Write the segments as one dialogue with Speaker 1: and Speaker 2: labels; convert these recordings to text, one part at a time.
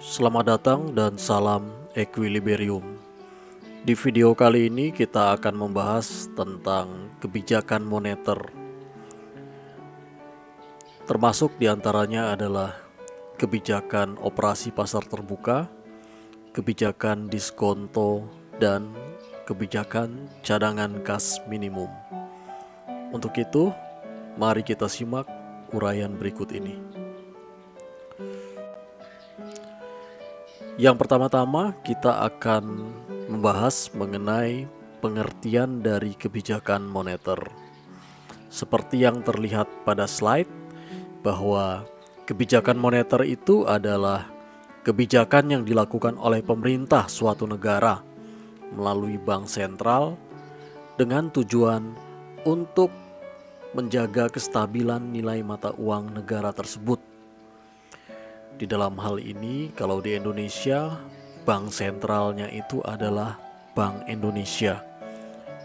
Speaker 1: Selamat datang dan salam Equilibrium. Di video kali ini kita akan membahas tentang kebijakan moneter. Termasuk diantaranya adalah kebijakan operasi pasar terbuka, kebijakan diskonto, dan kebijakan cadangan kas minimum. Untuk itu, mari kita simak uraian berikut ini. Yang pertama-tama kita akan membahas mengenai pengertian dari kebijakan moneter. Seperti yang terlihat pada slide, bahwa kebijakan moneter itu adalah kebijakan yang dilakukan oleh pemerintah suatu negara melalui bank sentral dengan tujuan untuk menjaga kestabilan nilai mata uang negara tersebut. Di dalam hal ini, kalau di Indonesia, bank sentralnya itu adalah Bank Indonesia,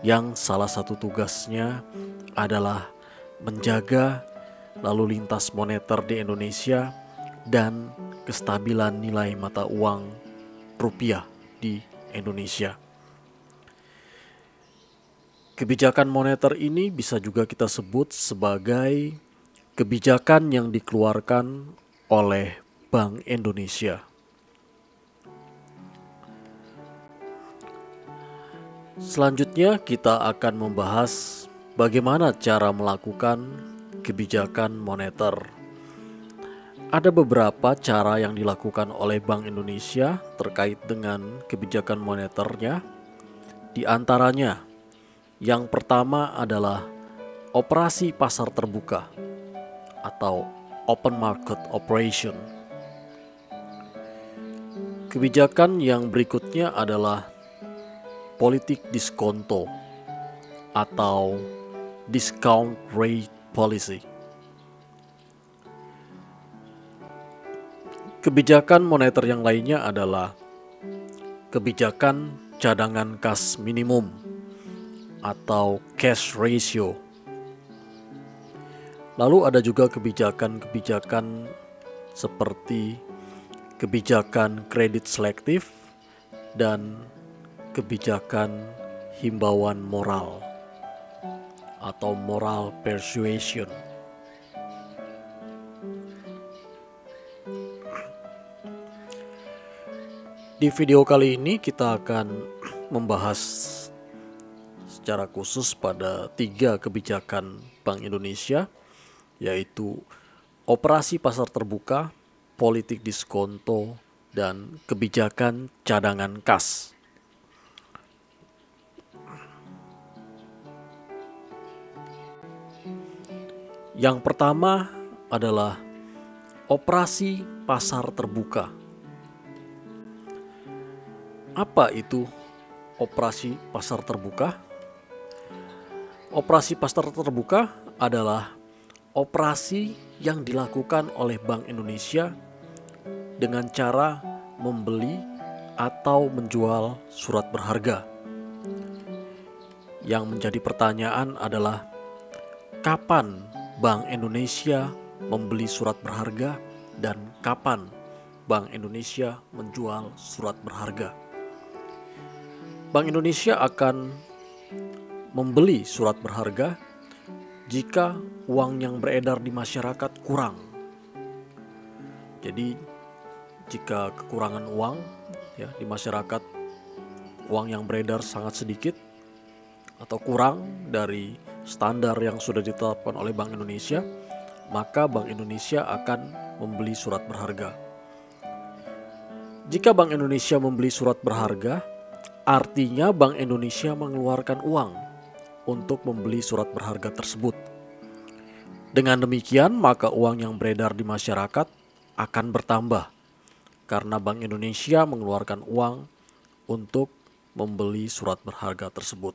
Speaker 1: yang salah satu tugasnya adalah menjaga lalu lintas moneter di Indonesia dan kestabilan nilai mata uang rupiah di Indonesia. Kebijakan moneter ini bisa juga kita sebut sebagai kebijakan yang dikeluarkan oleh Bank Indonesia. Selanjutnya kita akan membahas bagaimana cara melakukan kebijakan moneter. Ada beberapa cara yang dilakukan oleh Bank Indonesia terkait dengan kebijakan moneternya. Di antaranya, yang pertama adalah operasi pasar terbuka atau open market operation. Kebijakan yang berikutnya adalah politik diskonto atau discount rate policy. Kebijakan moneter yang lainnya adalah kebijakan cadangan kas minimum atau cash ratio. Lalu ada juga kebijakan-kebijakan seperti kebijakan kredit selektif dan kebijakan himbauan moral atau moral persuasion. Di video kali ini kita akan membahas secara khusus pada 3 kebijakan Bank Indonesia, yaitu operasi pasar terbuka, politik diskonto, dan kebijakan cadangan kas. Yang pertama adalah operasi pasar terbuka. Apa itu operasi pasar terbuka? Operasi pasar terbuka adalah operasi yang dilakukan oleh Bank Indonesia dengan cara membeli atau menjual surat berharga. Yang menjadi pertanyaan adalah kapan Bank Indonesia membeli surat berharga dan kapan Bank Indonesia menjual surat berharga. Bank Indonesia akan membeli surat berharga jika uang yang beredar di masyarakat kurang. Jadi jika kekurangan uang di masyarakat, uang yang beredar sangat sedikit atau kurang dari standar yang sudah ditetapkan oleh Bank Indonesia, maka Bank Indonesia akan membeli surat berharga. Jika Bank Indonesia membeli surat berharga, artinya Bank Indonesia mengeluarkan uang untuk membeli surat berharga tersebut. Dengan demikian, maka uang yang beredar di masyarakat akan bertambah karena Bank Indonesia mengeluarkan uang untuk membeli surat berharga tersebut.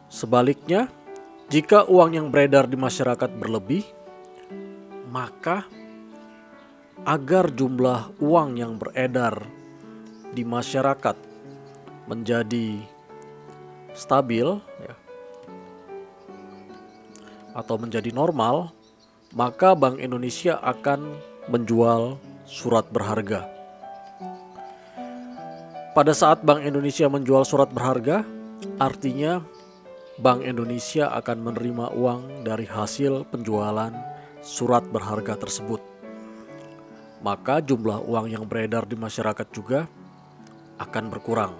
Speaker 1: Sebaliknya, jika uang yang beredar di masyarakat berlebih, maka agar jumlah uang yang beredar di masyarakat menjadi stabil atau menjadi normal, maka Bank Indonesia akan menjual surat berharga. Pada saat Bank Indonesia menjual surat berharga, artinya Bank Indonesia akan menerima uang dari hasil penjualan surat berharga tersebut. Maka jumlah uang yang beredar di masyarakat juga akan berkurang.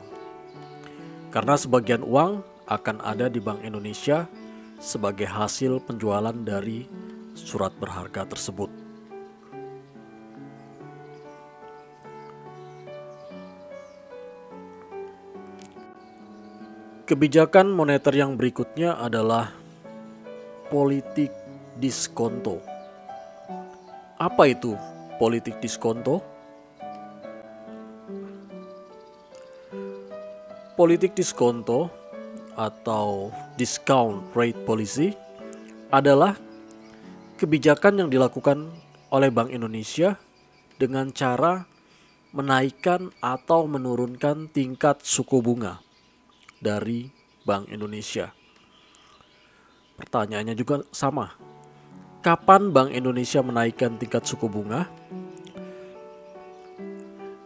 Speaker 1: Karena sebagian uang akan ada di Bank Indonesia sebagai hasil penjualan dari surat berharga tersebut. Kebijakan moneter yang berikutnya adalah politik diskonto. Apa itu politik diskonto? Politik diskonto atau discount rate policy adalah kebijakan yang dilakukan oleh Bank Indonesia dengan cara menaikkan atau menurunkan tingkat suku bunga dari Bank Indonesia. Pertanyaannya juga sama. Kapan Bank Indonesia menaikkan tingkat suku bunga?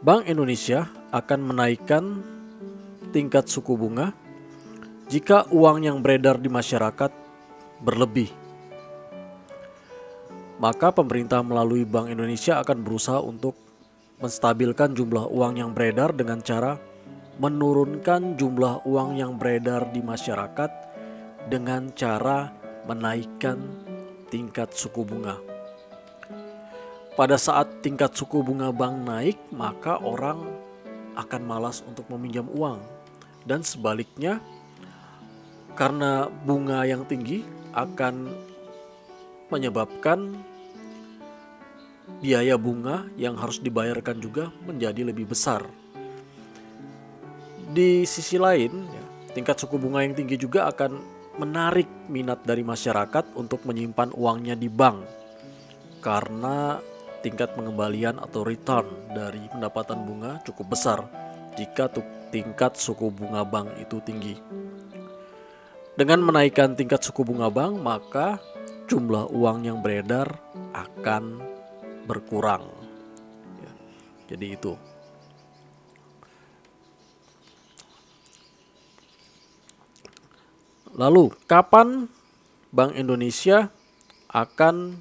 Speaker 1: Bank Indonesia akan menaikkan tingkat suku bunga jika uang yang beredar di masyarakat berlebih. Maka pemerintah melalui Bank Indonesia akan berusaha untuk menstabilkan jumlah uang yang beredar dengan cara menurunkan jumlah uang yang beredar di masyarakat dengan cara menaikkan tingkat suku bunga. Pada saat tingkat suku bunga bank naik, maka orang akan malas untuk meminjam uang. Dan sebaliknya, karena bunga yang tinggi akan menyebabkan biaya bunga yang harus dibayarkan juga menjadi lebih besar. Di sisi lain, tingkat suku bunga yang tinggi juga akan menarik minat dari masyarakat untuk menyimpan uangnya di bank karena tingkat pengembalian atau return dari pendapatan bunga cukup besar jika tingkat suku bunga bank itu tinggi. Dengan menaikkan tingkat suku bunga bank, maka jumlah uang yang beredar akan berkurang. Jadi itu. Lalu, kapan Bank Indonesia akan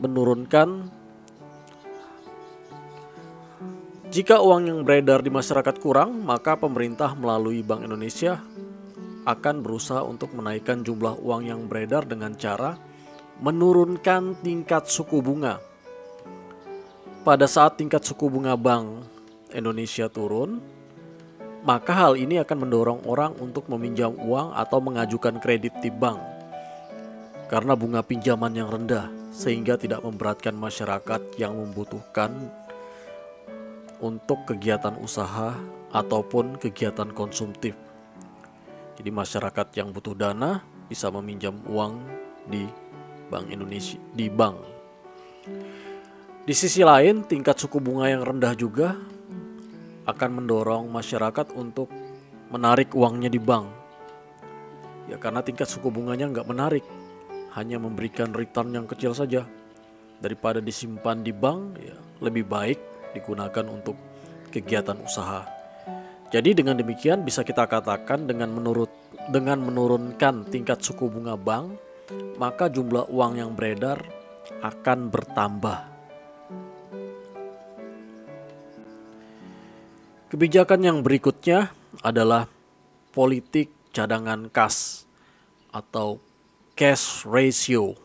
Speaker 1: menurunkan? Jika uang yang beredar di masyarakat kurang, maka pemerintah melalui Bank Indonesia akan berusaha untuk menaikkan jumlah uang yang beredar dengan cara menurunkan tingkat suku bunga. Pada saat tingkat suku bunga Bank Indonesia turun, maka hal ini akan mendorong orang untuk meminjam uang atau mengajukan kredit di bank karena bunga pinjaman yang rendah sehingga tidak memberatkan masyarakat yang membutuhkan untuk kegiatan usaha ataupun kegiatan konsumtif. Jadi masyarakat yang butuh dana bisa meminjam uang di Bank Indonesia, di bank. Di sisi lain, tingkat suku bunga yang rendah juga akan mendorong masyarakat untuk menarik uangnya di bank. Ya karena tingkat suku bunganya nggak menarik, hanya memberikan return yang kecil saja. Daripada disimpan di bank, ya lebih baik digunakan untuk kegiatan usaha. Jadi dengan demikian bisa kita katakan dengan menurunkan tingkat suku bunga bank, maka jumlah uang yang beredar akan bertambah. Kebijakan yang berikutnya adalah politik cadangan kas atau cash ratio.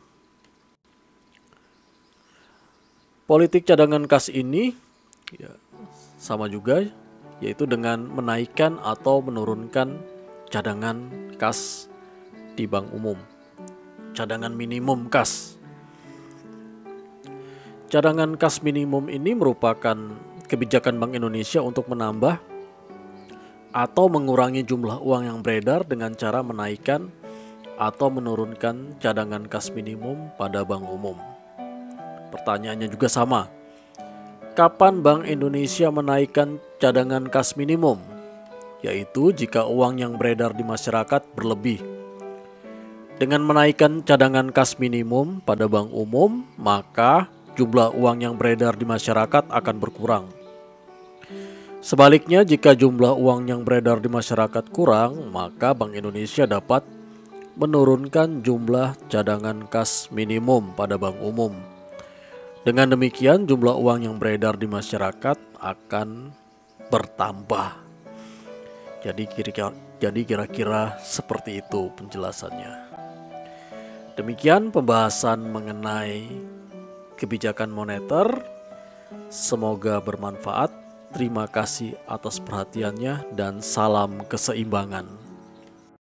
Speaker 1: Politik cadangan kas ini sama juga, yaitu dengan menaikkan atau menurunkan cadangan kas di bank umum, cadangan minimum kas. Cadangan kas minimum ini merupakan kebijakan Bank Indonesia untuk menambah atau mengurangi jumlah uang yang beredar dengan cara menaikkan atau menurunkan cadangan kas minimum pada bank umum. Pertanyaannya juga sama. Kapan Bank Indonesia menaikkan cadangan kas minimum? Yaitu jika uang yang beredar di masyarakat berlebih. Dengan menaikkan cadangan kas minimum pada bank umum, maka jumlah uang yang beredar di masyarakat akan berkurang. Sebaliknya, jika jumlah uang yang beredar di masyarakat kurang, maka Bank Indonesia dapat menurunkan jumlah cadangan kas minimum pada bank umum. Dengan demikian, jumlah uang yang beredar di masyarakat akan bertambah. Jadi kira-kira seperti itu penjelasannya. Demikian pembahasan mengenai kebijakan moneter. Semoga bermanfaat. Terima kasih atas perhatiannya dan salam keseimbangan.